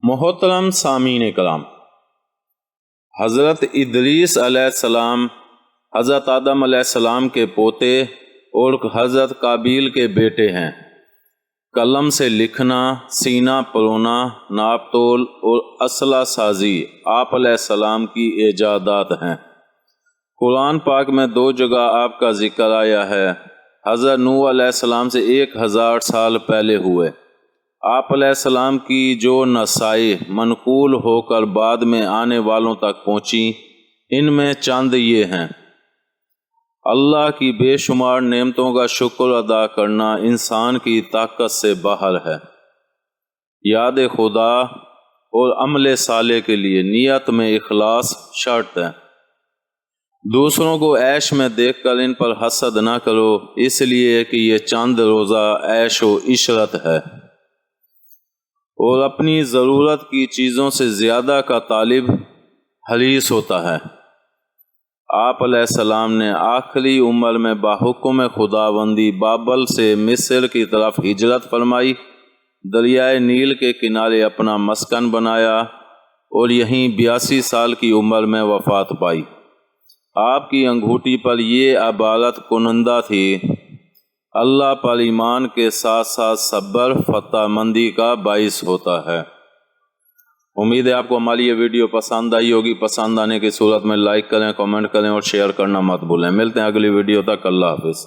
محترم سامعین کرام، حضرت ادریس علیہ السلام حضرت آدم علیہ السلام کے پوتے اور حضرت قابیل کے بیٹے ہیں۔ قلم سے لکھنا، سینہ پرونا، ناپ تول اور اسلحہ سازی آپ علیہ السلام کی ایجادات ہیں۔ قرآن پاک میں 2 جگہ آپ کا ذکر آیا ہے۔ حضرت نوح علیہ السلام سے 1000 سال پہلے ہوئے۔ آپ علیہ السلام کی جو نصائح منقول ہو کر بعد میں آنے والوں تک پہنچی، ان میں چند یہ ہیں۔ اللہ کی بے شمار نعمتوں کا شکر ادا کرنا انسان کی طاقت سے باہر ہے۔ یاد خدا اور عمل صالح کے لیے نیت میں اخلاص شرط ہے۔ دوسروں کو عیش میں دیکھ کر ان پر حسد نہ کرو، اس لیے کہ یہ چند روزہ عیش و عشرت ہے، اور اپنی ضرورت کی چیزوں سے زیادہ کا طالب حریص ہوتا ہے۔ آپ علیہ السلام نے آخری عمر میں بحکم خداوندی بابل سے مصر کی طرف ہجرت فرمائی، دریائے نیل کے کنارے اپنا مسکن بنایا اور یہیں 82 سال کی عمر میں وفات پائی۔ آپ کی انگوٹھی پر یہ عبارت کنندہ تھی: اللہ پر ایمان کے ساتھ ساتھ صبر فتح مندی کا باعث ہوتا ہے۔ امید ہے آپ کو ہماری یہ ویڈیو پسند آئی ہوگی۔ پسند آنے کی صورت میں لائک کریں، کمنٹ کریں اور شیئر کرنا مت بھولیں۔ ملتے ہیں اگلی ویڈیو تک۔ اللہ حافظ۔